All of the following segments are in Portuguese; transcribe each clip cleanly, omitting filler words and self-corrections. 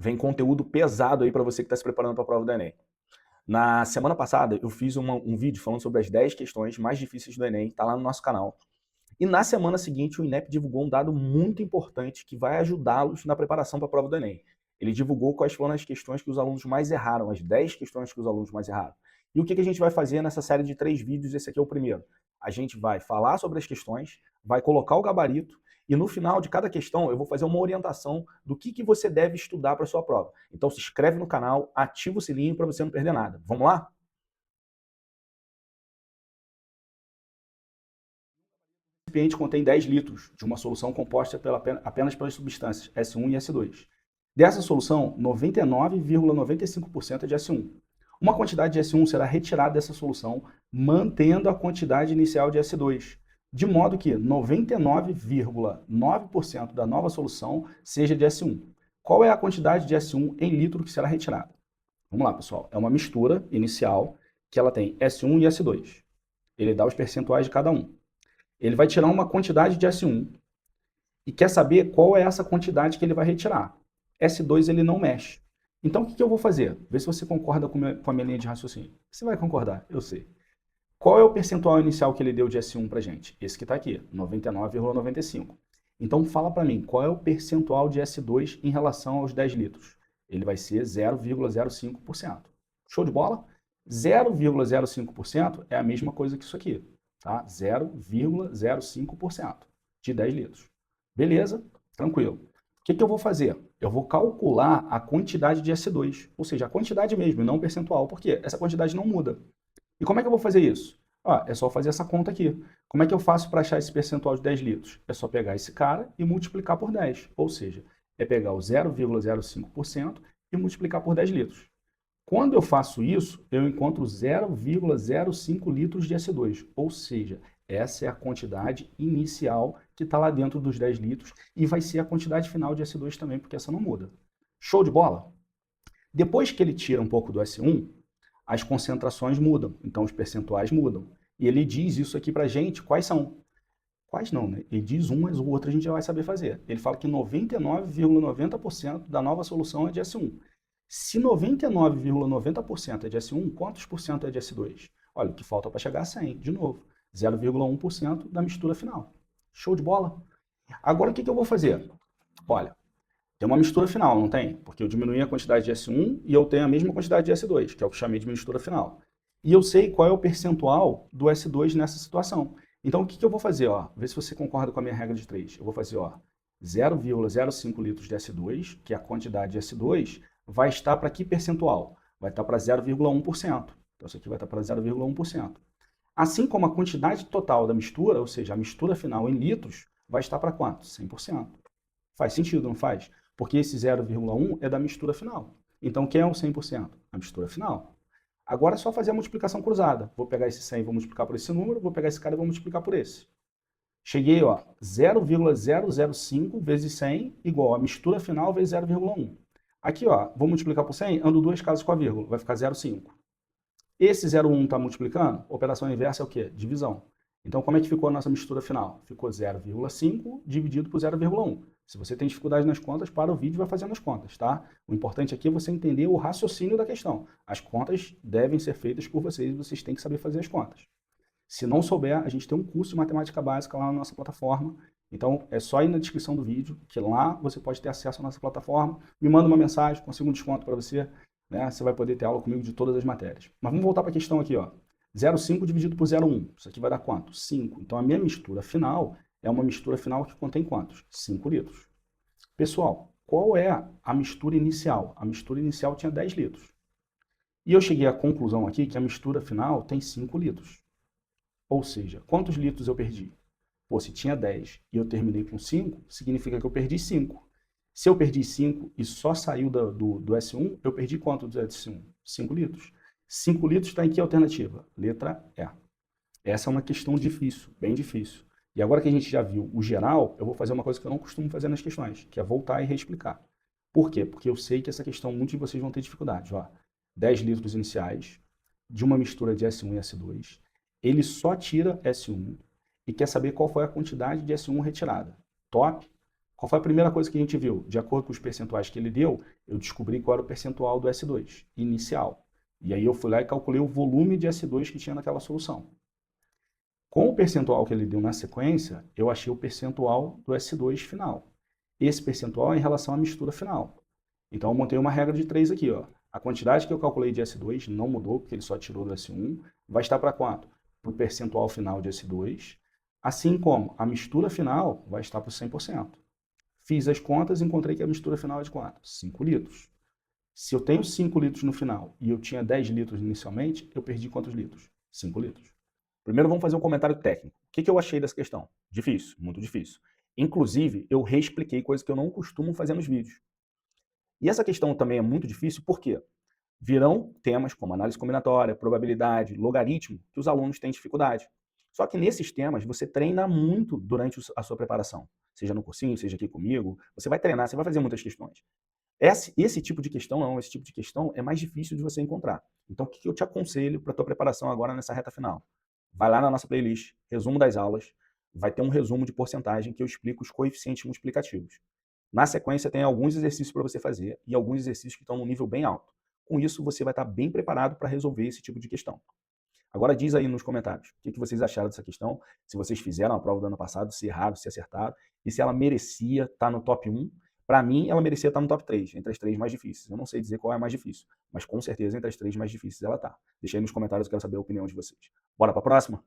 vem conteúdo pesado aí para você que está se preparando para a prova do Enem. Na semana passada eu fiz um vídeo falando sobre as 10 questões mais difíceis do Enem, tá lá no nosso canal. E na semana seguinte o INEP divulgou um dado muito importante que vai ajudá-los na preparação para a prova do Enem. Ele divulgou quais foram as questões que os alunos mais erraram, as 10 questões que os alunos mais erraram. E o que a gente vai fazer nessa série de 3 vídeos? Esse aqui é o primeiro. A gente vai falar sobre as questões, vai colocar o gabarito, e no final de cada questão eu vou fazer uma orientação do que você deve estudar para a sua prova. Então se inscreve no canal, ativa o sininho para você não perder nada. Vamos lá? O recipiente contém 10 litros de uma solução composta apenas pelas substâncias S1 e S2. Dessa solução, 99,95% é de S1. Uma quantidade de S1 será retirada dessa solução, mantendo a quantidade inicial de S2, de modo que 99,9% da nova solução seja de S1. Qual é a quantidade de S1 em litro que será retirada? Vamos lá, pessoal. É uma mistura inicial que ela tem S1 e S2. Ele dá os percentuais de cada um. Ele vai tirar uma quantidade de S1 e quer saber qual é essa quantidade que ele vai retirar. S2 ele não mexe. Então o que eu vou fazer? Vê se você concorda com a minha linha de raciocínio. Você vai concordar, eu sei. Qual é o percentual inicial que ele deu de S1 para gente? Esse que está aqui, 99,95. Então fala para mim, qual é o percentual de S2 em relação aos 10 litros? Ele vai ser 0,05%. Show de bola? 0,05% é a mesma coisa que isso aqui, tá? 0,05% de 10 litros. Beleza? Tranquilo. O que eu vou fazer? Eu vou calcular a quantidade de S2, ou seja, a quantidade mesmo, e não o percentual, porque essa quantidade não muda. E como é que eu vou fazer isso? É só fazer essa conta aqui. Como é que eu faço para achar esse percentual de 10 litros? É só pegar esse cara e multiplicar por 10, ou seja, é pegar o 0,05% e multiplicar por 10 litros. Quando eu faço isso, eu encontro 0,05 litros de S2, ou seja, essa é a quantidade inicial que está lá dentro dos 10 litros e vai ser a quantidade final de S2 também, porque essa não muda. Show de bola? Depois que ele tira um pouco do S1, as concentrações mudam, então os percentuais mudam. E ele diz isso aqui para a gente, quais são? Quais não, né? Ele diz um, mas o outro a gente já vai saber fazer. Ele fala que 99,90% da nova solução é de S1. Se 99,90% é de S1, quantos por cento é de S2? Olha, o que falta para chegar a 100, de novo, 0,1% da mistura final. Show de bola? Agora o que eu vou fazer? Olha, tem uma mistura final, não tem? Porque eu diminuí a quantidade de S1 e eu tenho a mesma quantidade de S2, que é o que eu chamei de mistura final. E eu sei qual é o percentual do S2 nessa situação. Então o que eu vou fazer? Vê se você concorda com a minha regra de 3. Eu vou fazer 0,05 litros de S2, que é a quantidade de S2, vai estar para que percentual? Vai estar para 0,1%. Então isso aqui vai estar para 0,1%. Assim como a quantidade total da mistura, ou seja, a mistura final em litros, vai estar para quanto? 100%. Faz sentido, não faz? Porque esse 0,1 é da mistura final. Então, quem é o 100%? A mistura final. Agora é só fazer a multiplicação cruzada. Vou pegar esse 100 e vou multiplicar por esse número, vou pegar esse cara e vou multiplicar por esse. Cheguei, 0,005 vezes 100 igual a mistura final vezes 0,1. Aqui, vou multiplicar por 100, ando duas casas com a vírgula, vai ficar 0,5. Esse 0,1 está multiplicando, operação inversa é o quê? Divisão. Então, como é que ficou a nossa mistura final? Ficou 0,5 dividido por 0,1. Se você tem dificuldade nas contas, para o vídeo e vai fazendo as contas, tá? O importante aqui é você entender o raciocínio da questão. As contas devem ser feitas por vocês e vocês têm que saber fazer as contas. Se não souber, a gente tem um curso de matemática básica lá na nossa plataforma. Então, é só ir na descrição do vídeo, que lá você pode ter acesso à nossa plataforma. Me manda uma mensagem, consigo um desconto para você. Né? Você vai poder ter aula comigo de todas as matérias. Mas vamos voltar para a questão aqui. 0,5 dividido por 0,1. Isso aqui vai dar quanto? 5. Então, a minha mistura final é uma mistura final que contém quantos? 5 litros. Pessoal, qual é a mistura inicial? A mistura inicial tinha 10 litros. E eu cheguei à conclusão aqui que a mistura final tem 5 litros. Ou seja, quantos litros eu perdi? Pô, se tinha 10 e eu terminei com 5, significa que eu perdi 5. Se eu perdi 5 e só saiu do S1, eu perdi quanto do S1? 5 litros. 5 litros está em que alternativa? Letra E. Essa é uma questão difícil, bem difícil. E agora que a gente já viu o geral, eu vou fazer uma coisa que eu não costumo fazer nas questões, que é voltar e reexplicar. Por quê? Porque eu sei que essa questão muitos de vocês vão ter dificuldade. 10 litros iniciais de uma mistura de S1 e S2. Ele só tira S1 e quer saber qual foi a quantidade de S1 retirada. Top? Qual foi a primeira coisa que a gente viu? De acordo com os percentuais que ele deu, eu descobri qual era o percentual do S2 inicial. E aí eu fui lá e calculei o volume de S2 que tinha naquela solução. Com o percentual que ele deu na sequência, eu achei o percentual do S2 final. Esse percentual é em relação à mistura final. Então eu montei uma regra de 3 aqui, ó. A quantidade que eu calculei de S2 não mudou, porque ele só tirou do S1. Vai estar para quanto? Para o percentual final de S2. Assim como a mistura final vai estar para o 100%. Fiz as contas e encontrei que a mistura final é de quanto? 5 litros. Se eu tenho 5 litros no final e eu tinha 10 litros inicialmente, eu perdi quantos litros? 5 litros. Primeiro vamos fazer um comentário técnico. O que eu achei dessa questão? Difícil, muito difícil. Inclusive, eu reexpliquei coisas que eu não costumo fazer nos vídeos. E essa questão também é muito difícil porque virão temas como análise combinatória, probabilidade, logaritmo, que os alunos têm dificuldade. Só que nesses temas você treina muito durante a sua preparação. Seja no cursinho, seja aqui comigo, você vai treinar, você vai fazer muitas questões. Esse tipo de questão não, esse tipo de questão é mais difícil de você encontrar. Então o que eu te aconselho para a tua preparação agora nessa reta final? Vai lá na nossa playlist, resumo das aulas, vai ter um resumo de porcentagem que eu explico os coeficientes multiplicativos. Na sequência tem alguns exercícios para você fazer e alguns exercícios que estão num nível bem alto. Com isso você vai estar bem preparado para resolver esse tipo de questão. Agora diz aí nos comentários o que vocês acharam dessa questão, se vocês fizeram a prova do ano passado, se erraram, se acertaram, e se ela merecia estar no top 1. Para mim, ela merecia estar no top 3, entre as 3 mais difíceis. Eu não sei dizer qual é a mais difícil, mas com certeza entre as 3 mais difíceis ela está. Deixa aí nos comentários, eu quero saber a opinião de vocês. Bora para a próxima?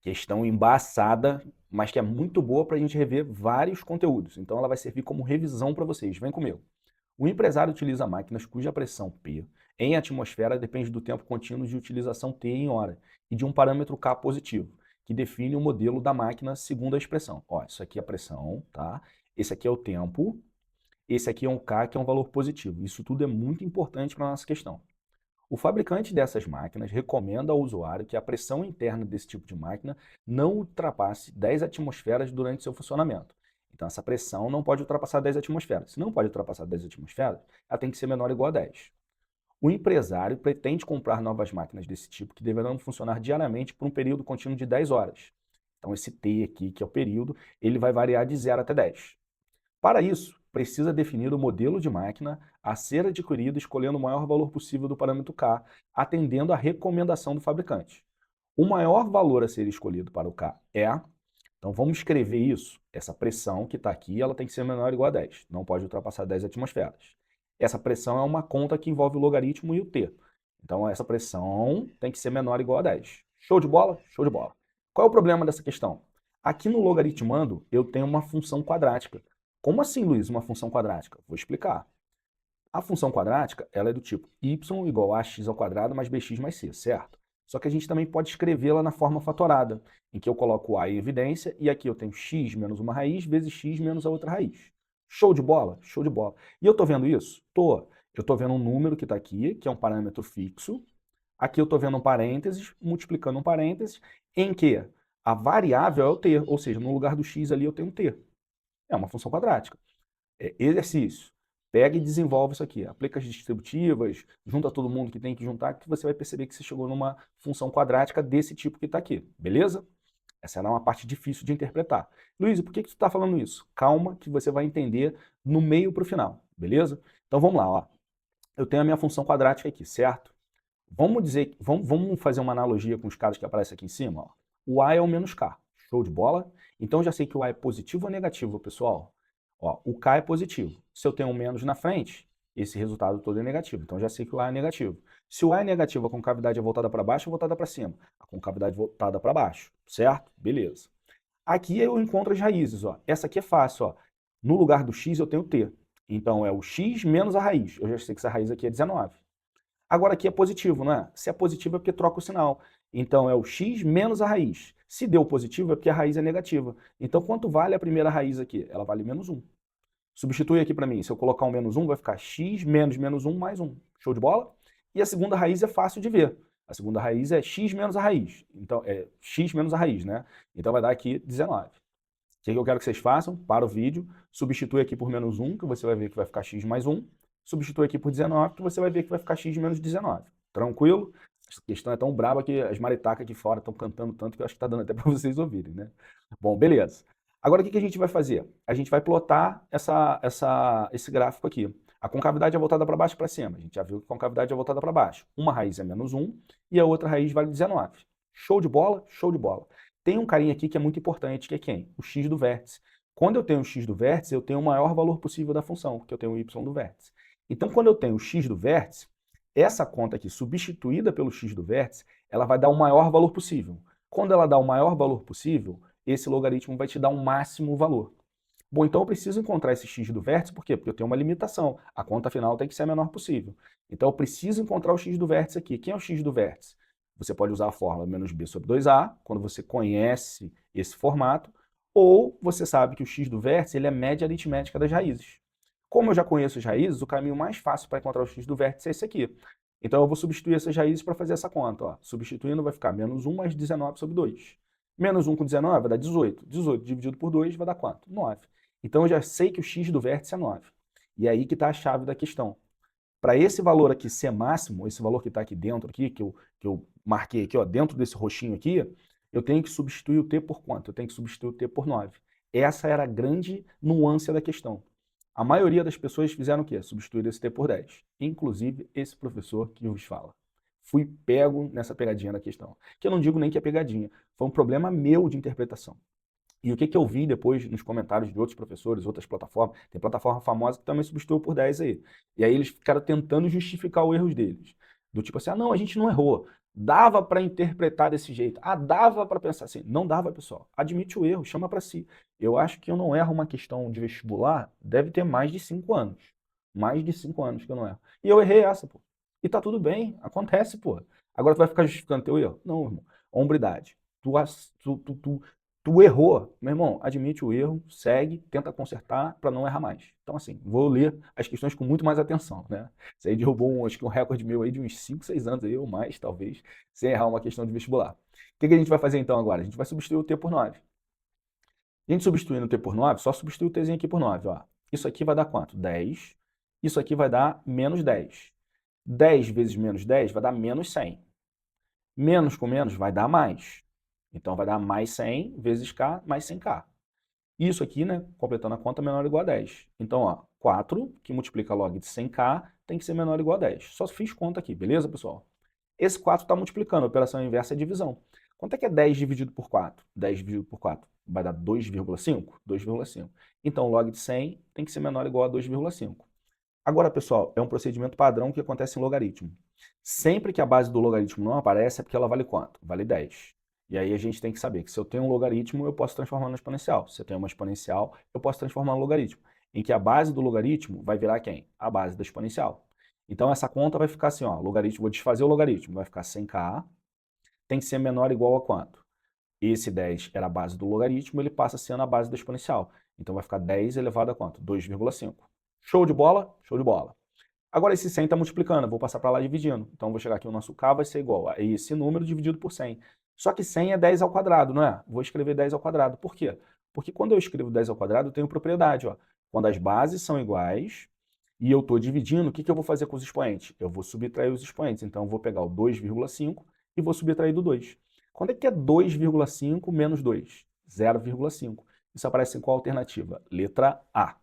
Questão embaçada, mas que é muito boa para a gente rever vários conteúdos. Então ela vai servir como revisão para vocês. Vem comigo. O empresário utiliza máquinas cuja pressão P em atmosfera depende do tempo contínuo de utilização T em hora e de um parâmetro K positivo, que define o modelo da máquina segundo a expressão. Ó, isso aqui é a pressão, tá? Esse aqui é o tempo, esse aqui é um K, que é um valor positivo. Isso tudo é muito importante para a nossa questão. O fabricante dessas máquinas recomenda ao usuário que a pressão interna desse tipo de máquina não ultrapasse 10 atmosferas durante seu funcionamento. Então, essa pressão não pode ultrapassar 10 atmosferas. Se não pode ultrapassar 10 atmosferas, ela tem que ser menor ou igual a 10. O empresário pretende comprar novas máquinas desse tipo que deverão funcionar diariamente por um período contínuo de 10 horas. Então, esse T aqui, que é o período, ele vai variar de 0 até 10. Para isso, precisa definir o modelo de máquina a ser adquirido escolhendo o maior valor possível do parâmetro K, atendendo à recomendação do fabricante. O maior valor a ser escolhido para o K é, então vamos escrever isso, essa pressão que está aqui, ela tem que ser menor ou igual a 10, não pode ultrapassar 10 atmosferas. Essa pressão é uma conta que envolve o logaritmo e o T. Então essa pressão tem que ser menor ou igual a 10. Show de bola? Show de bola. Qual é o problema dessa questão? Aqui no logaritmando eu tenho uma função quadrática. Como assim, Luiz, uma função quadrática? Vou explicar. A função quadrática ela é do tipo y igual a x ao quadrado mais bx mais c, certo? Só que a gente também pode escrevê-la na forma fatorada, em que eu coloco o a em evidência e aqui eu tenho x menos uma raiz vezes x menos a outra raiz. Show de bola? Show de bola. E eu estou vendo isso? Tô. Eu estou vendo um número que está aqui, que é um parâmetro fixo. Aqui eu estou vendo um parênteses, multiplicando um parênteses, em que a variável é o t, ou seja, no lugar do x ali eu tenho um t. É uma função quadrática. Exercício. Pega e desenvolve isso aqui. Aplica as distributivas, junta todo mundo que tem que juntar, que você vai perceber que você chegou numa função quadrática desse tipo que está aqui. Beleza? Essa era uma parte difícil de interpretar. Luiz, por que tu está falando isso? Calma que você vai entender no meio para o final. Beleza? Então vamos lá. Ó. Eu tenho a minha função quadrática aqui, certo? Vamos fazer uma analogia com os caras que aparecem aqui em cima. Ó. O A é o menos K. Show de bola? Então eu já sei que o A é positivo ou negativo, pessoal. Ó, o K é positivo. Se eu tenho um menos na frente, esse resultado todo é negativo. Então já sei que o A é negativo. Se o A é negativo, a concavidade é voltada para baixo ou voltada para cima? A concavidade voltada para baixo, certo? Beleza. Aqui eu encontro as raízes. Ó. Essa aqui é fácil. Ó. No lugar do x eu tenho t. Então é o x menos a raiz. Eu já sei que essa raiz aqui é 19. Agora aqui é positivo, não é? Se é positivo é porque troca o sinal. Então é o x menos a raiz. Se deu positivo é porque a raiz é negativa. Então quanto vale a primeira raiz aqui? Ela vale menos 1. Substitui aqui para mim. Se eu colocar um menos 1, vai ficar x menos menos 1 mais 1. Show de bola? E a segunda raiz é fácil de ver. A segunda raiz é x menos a raiz. Então é x menos a raiz, né? Então vai dar aqui 19. O que eu quero que vocês façam? Para o vídeo, substitui aqui por menos 1, que você vai ver que vai ficar x mais 1. Substitui aqui por 19, que você vai ver que vai ficar x menos 19. Tranquilo? Essa questão é tão braba que as maritacas aqui fora estão cantando tanto que eu acho que está dando até para vocês ouvirem, né? Bom, beleza. Agora o que a gente vai fazer? A gente vai plotar esse gráfico aqui. A concavidade é voltada para baixo e para cima. A gente já viu que a concavidade é voltada para baixo. Uma raiz é -1 e a outra raiz vale 19. Show de bola? Show de bola. Tem um carinha aqui que é muito importante, que é quem? O x do vértice. Quando eu tenho o x do vértice, eu tenho o maior valor possível da função, que eu tenho o y do vértice. Então, quando eu tenho o x do vértice, essa conta aqui, substituída pelo x do vértice, ela vai dar o maior valor possível. Quando ela dá o maior valor possível, esse logaritmo vai te dar um máximo valor. Bom, então eu preciso encontrar esse x do vértice, por quê? Porque eu tenho uma limitação. A conta final tem que ser a menor possível. Então eu preciso encontrar o x do vértice aqui. Quem é o x do vértice? Você pode usar a fórmula menos b sobre 2a, quando você conhece esse formato, ou você sabe que o x do vértice ele é a média aritmética das raízes. Como eu já conheço as raízes, o caminho mais fácil para encontrar o x do vértice é esse aqui. Então eu vou substituir essas raízes para fazer essa conta. Ó. Substituindo vai ficar -1 mais 19 sobre 2. -1 com 19 vai dar 18. 18 dividido por 2 vai dar quanto? 9. Então eu já sei que o x do vértice é 9. E é aí que está a chave da questão. Para esse valor aqui ser máximo, esse valor que está aqui dentro, aqui, que eu marquei aqui, ó, dentro desse roxinho aqui, eu tenho que substituir o t por quanto? Eu tenho que substituir o t por 9. Essa era a grande nuance da questão. A maioria das pessoas fizeram o quê? Substituir esse t por 10. Inclusive esse professor que vos fala. Fui pego nessa pegadinha da questão. Que eu não digo nem que é pegadinha. Foi um problema meu de interpretação. E o que eu vi depois nos comentários de outros professores, outras plataformas, tem plataforma famosa que também substituiu por 10 aí. E aí eles ficaram tentando justificar os erros deles. Do tipo assim, ah não, a gente não errou. Dava para interpretar desse jeito. Ah, dava para pensar assim. Não dava, pessoal. Admite o erro, chama para si. Eu acho que eu não erro uma questão de vestibular, deve ter mais de 5 anos. Mais de 5 anos que eu não erro. E eu errei essa, pô. E tá tudo bem, acontece, pô. Agora tu vai ficar justificando teu erro? Não, irmão. Hombridade. Tu errou, meu irmão, admite o erro, segue, tenta consertar para não errar mais. Então, assim, vou ler as questões com muito mais atenção, né? Isso aí derrubou, acho que um recorde meu aí de uns 5, 6 anos aí, ou mais, talvez, sem errar uma questão de vestibular. O que a gente vai fazer então agora? A gente vai substituir o t por 9. A gente substituindo o t por 9, só substitui o tzinho aqui por 9, ó. Isso aqui vai dar quanto? 10. Isso aqui vai dar menos 10. 10 vezes menos 10 vai dar menos 100. Menos com menos vai dar mais. Então vai dar mais 100 vezes k mais 100k. Isso aqui, né, completando a conta, menor ou igual a 10. Então, ó, 4, que multiplica log de 100k, tem que ser menor ou igual a 10. Só fiz conta aqui, beleza, pessoal? Esse 4 está multiplicando, a operação inversa é divisão. Quanto é que é 10 dividido por 4? 10 dividido por 4 vai dar 2,5? 2,5. Então, log de 100 tem que ser menor ou igual a 2,5. Agora, pessoal, é um procedimento padrão que acontece em logaritmo. Sempre que a base do logaritmo não aparece, é porque ela vale quanto? Vale 10. E aí a gente tem que saber que se eu tenho um logaritmo, eu posso transformar no exponencial. Se eu tenho uma exponencial, eu posso transformar no logaritmo. Em que a base do logaritmo vai virar quem? A base da exponencial. Então essa conta vai ficar assim, ó, logaritmo, vou desfazer o logaritmo, vai ficar 100k, tem que ser menor ou igual a quanto? Esse 10 era a base do logaritmo, ele passa a ser na base da exponencial. Então vai ficar 10 elevado a quanto? 2,5. Show de bola? Show de bola. Agora esse 100 está multiplicando, eu vou passar para lá dividindo. Então vou chegar aqui, o nosso k vai ser igual a esse número dividido por 100. Só que 100 é 10 ao quadrado, não é? Vou escrever 10 ao quadrado. Por quê? Porque quando eu escrevo 10 ao quadrado, eu tenho propriedade. Ó. Quando as bases são iguais e eu estou dividindo, o que eu vou fazer com os expoentes? Eu vou subtrair os expoentes. Então eu vou pegar o 2,5 e vou subtrair do 2. Quando é que é 2,5 menos 2? 0,5. Isso aparece em qual alternativa? Letra A.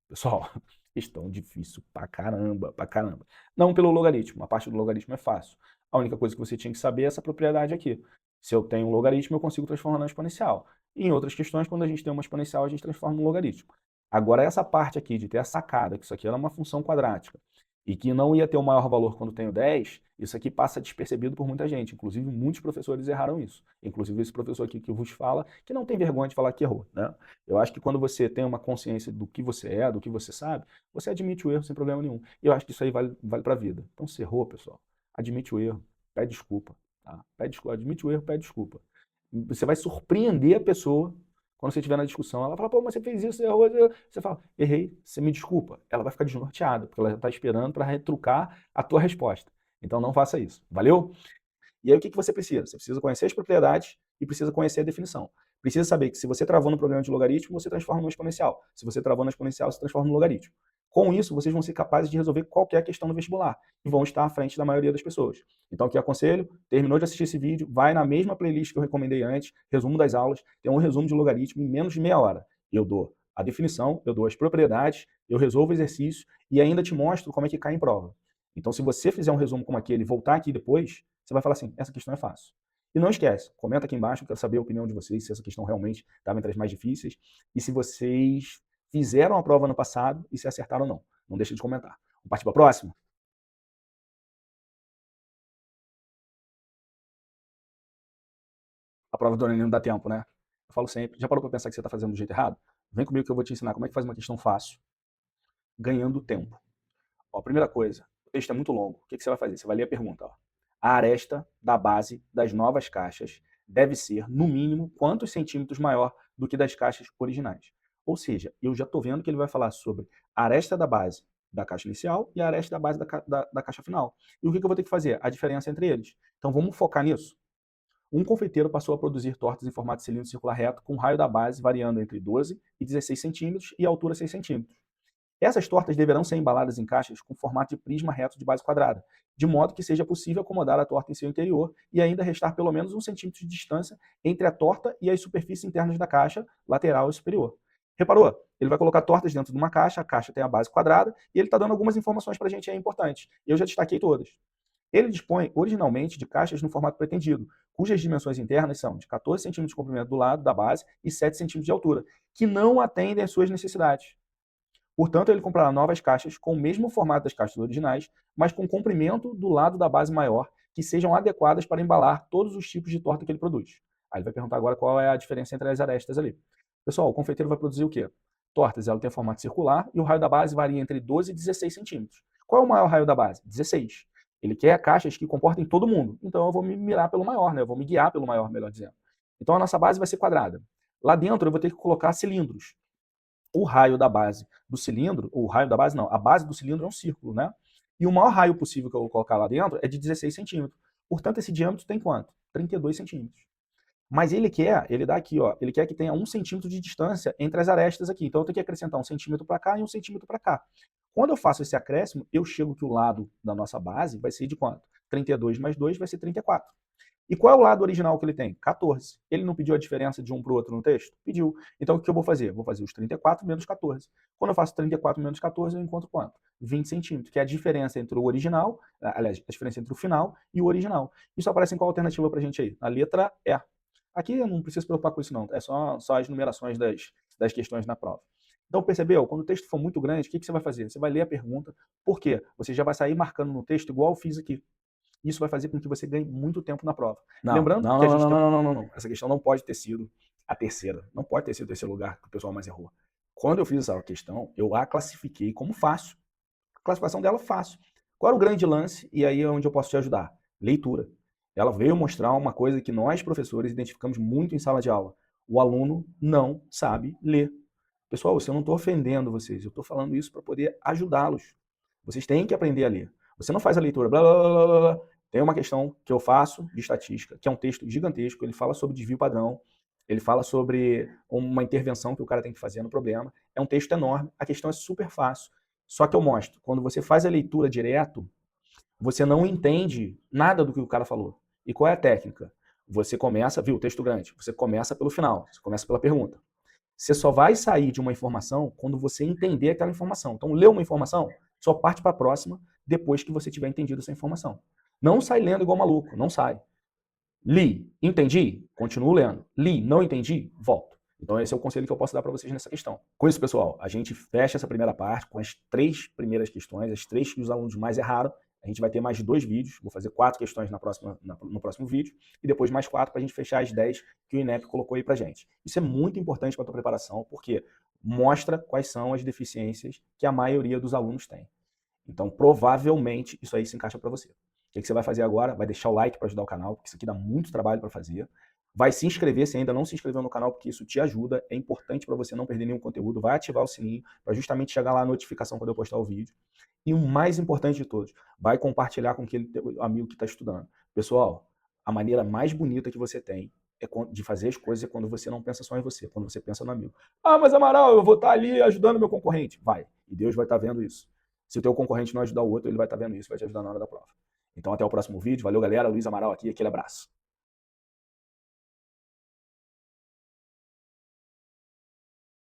Pessoal, questão difícil pra caramba, pra caramba. Não pelo logaritmo, a parte do logaritmo é fácil. A única coisa que você tinha que saber é essa propriedade aqui. Se eu tenho um logaritmo, eu consigo transformar na exponencial. E em outras questões, quando a gente tem uma exponencial, a gente transforma no logaritmo. Agora, essa parte aqui de ter a sacada, que isso aqui era uma função quadrática, e que não ia ter o maior valor quando tenho 10, isso aqui passa despercebido por muita gente. Inclusive, muitos professores erraram isso. Inclusive, esse professor aqui que vos fala, que não tem vergonha de falar que errou, né? Eu acho que quando você tem uma consciência do que você é, do que você sabe, você admite o erro sem problema nenhum. E eu acho que isso aí vale para a vida. Então, se errou, pessoal, admite o erro, pede desculpa. Tá? Pede desculpa, admite o erro, pede desculpa. Você vai surpreender a pessoa quando você estiver na discussão. Ela fala, pô, mas você fez isso, você errou. Você fala, errei, você me desculpa. Ela vai ficar desnorteada, porque ela já está esperando para retrucar a tua resposta. Então, não faça isso. Valeu? E aí o que você precisa? Você precisa conhecer as propriedades e precisa conhecer a definição. Precisa saber que se você travou no problema de logaritmo, você transforma no exponencial. Se você travou no exponencial, você transforma no logaritmo. Com isso, vocês vão ser capazes de resolver qualquer questão no vestibular e vão estar à frente da maioria das pessoas. Então, o que eu aconselho, terminou de assistir esse vídeo, vai na mesma playlist que eu recomendei antes, resumo das aulas, tem um resumo de logaritmo em menos de meia hora. Eu dou a definição, eu dou as propriedades, eu resolvo o exercício e ainda te mostro como é que cai em prova. Então, se você fizer um resumo como aquele e voltar aqui depois, você vai falar assim, essa questão é fácil. E não esquece, comenta aqui embaixo, eu quero saber a opinião de vocês, se essa questão realmente estava entre as mais difíceis e se vocês fizeram a prova no passado e se acertaram ou não. Não deixa de comentar. Vamos partir para a próxima? A prova do Enem não dá tempo, né? Eu falo sempre, já parou para pensar que você está fazendo do jeito errado? Vem comigo que eu vou te ensinar como é que faz uma questão fácil, ganhando tempo. Ó, primeira coisa, o texto é muito longo. O que você vai fazer? Você vai ler a pergunta. Ó. A aresta da base das novas caixas deve ser, no mínimo, quantos centímetros maior do que das caixas originais? Ou seja, eu já estou vendo que ele vai falar sobre a aresta da base da caixa inicial e a aresta da base da caixa final. E o que eu vou ter que fazer? A diferença entre eles. Então vamos focar nisso. Um confeiteiro passou a produzir tortas em formato de cilindro circular reto com o raio da base variando entre 12 e 16 centímetros e altura 6 centímetros. Essas tortas deverão ser embaladas em caixas com formato de prisma reto de base quadrada, de modo que seja possível acomodar a torta em seu interior e ainda restar pelo menos 1 centímetro de distância entre a torta e as superfícies internas da caixa, lateral e superior. Reparou? Ele vai colocar tortas dentro de uma caixa, a caixa tem a base quadrada e ele está dando algumas informações para a gente aí importantes. Eu já destaquei todas. Ele dispõe originalmente de caixas no formato pretendido, cujas dimensões internas são de 14 centímetros de comprimento do lado da base e 7 centímetros de altura, que não atendem às suas necessidades. Portanto, ele comprará novas caixas com o mesmo formato das caixas originais, mas com comprimento do lado da base maior, que sejam adequadas para embalar todos os tipos de torta que ele produz. Aí ele vai perguntar agora qual é a diferença entre as arestas ali. Pessoal, o confeiteiro vai produzir o quê? Tortas, ela tem formato circular e o raio da base varia entre 12 e 16 centímetros. Qual é o maior raio da base? 16. Ele quer caixas que comportem todo mundo. Então eu vou me mirar pelo maior, né? Eu vou me guiar pelo maior, melhor dizendo. Então a nossa base vai ser quadrada. Lá dentro eu vou ter que colocar cilindros. O raio da base do cilindro, o raio da base não, a base do cilindro é um círculo, né? E o maior raio possível que eu vou colocar lá dentro é de 16 centímetros. Portanto, esse diâmetro tem quanto? 32 centímetros. Mas ele dá aqui, ó, ele quer que tenha 1 centímetro de distância entre as arestas aqui. Então eu tenho que acrescentar 1 centímetro para cá e 1 centímetro para cá. Quando eu faço esse acréscimo, eu chego que o lado da nossa base vai ser de quanto? 32 mais 2 vai ser 34. E qual é o lado original que ele tem? 14. Ele não pediu a diferença de um para o outro no texto? Pediu. Então o que eu vou fazer? Vou fazer os 34 menos 14. Quando eu faço 34 menos 14, eu encontro quanto? 20 centímetros, que é a diferença entre o original, aliás, a diferença entre o final e o original. Isso aparece em qual alternativa para a gente aí? Na letra E. Aqui eu não preciso se preocupar com isso não, é só as numerações das questões na prova. Então percebeu? Quando o texto for muito grande, o que você vai fazer? Você vai ler a pergunta, por quê? Você já vai sair marcando no texto igual eu fiz aqui. Isso vai fazer com que você ganhe muito tempo na prova. Não, lembrando que a gente não. Essa questão não pode ter sido a terceira. Não pode ter sido o terceiro lugar que o pessoal mais errou. Quando eu fiz essa questão, eu a classifiquei como fácil. A classificação dela fácil. Qual era o grande lance? E aí é onde eu posso te ajudar. Leitura. Ela veio mostrar uma coisa que nós, professores, identificamos muito em sala de aula. O aluno não sabe ler. Pessoal, eu não estou ofendendo vocês, eu estou falando isso para poder ajudá-los. Vocês têm que aprender a ler. Você não faz a leitura, blá, blá, blá, blá, blá. Tem uma questão que eu faço de estatística, que é um texto gigantesco, ele fala sobre desvio padrão, ele fala sobre uma intervenção que o cara tem que fazer no problema. É um texto enorme, a questão é super fácil. Só que eu mostro, quando você faz a leitura direto, você não entende nada do que o cara falou. E qual é a técnica? Você começa, viu, texto grande, você começa pelo final, você começa pela pergunta. Você só vai sair de uma informação quando você entender aquela informação. Então, leu uma informação, só parte para a próxima depois que você tiver entendido essa informação. Não sai lendo igual maluco, não sai. Li, entendi? Continuo lendo. Li, não entendi? Volto. Então esse é o conselho que eu posso dar para vocês nessa questão. Com isso, pessoal, a gente fecha essa primeira parte com as 3 primeiras questões, as 3 que os alunos mais erraram. A gente vai ter mais 2 vídeos, vou fazer 4 questões no próximo vídeo, e depois mais 4 para a gente fechar as 10 que o INEP colocou aí para gente. Isso é muito importante para a tua preparação, porque mostra quais são as deficiências que a maioria dos alunos tem. Então, provavelmente, isso aí se encaixa para você. O que você vai fazer agora? Vai deixar o like para ajudar o canal, porque isso aqui dá muito trabalho para fazer. Vai se inscrever se ainda não se inscreveu no canal, porque isso te ajuda. É importante para você não perder nenhum conteúdo. Vai ativar o sininho para justamente chegar lá a notificação quando eu postar o vídeo. E o mais importante de todos, vai compartilhar com aquele amigo que está estudando. Pessoal, a maneira mais bonita que você tem de fazer as coisas é quando você não pensa só em você, quando você pensa no amigo. Ah, mas Amaral, eu vou estar ali ajudando meu concorrente. Vai. E Deus vai estar vendo isso. Se o teu concorrente não ajudar o outro, ele vai estar vendo isso, vai te ajudar na hora da prova. Então até o próximo vídeo. Valeu, galera. Luiz Amaral aqui. Aquele abraço.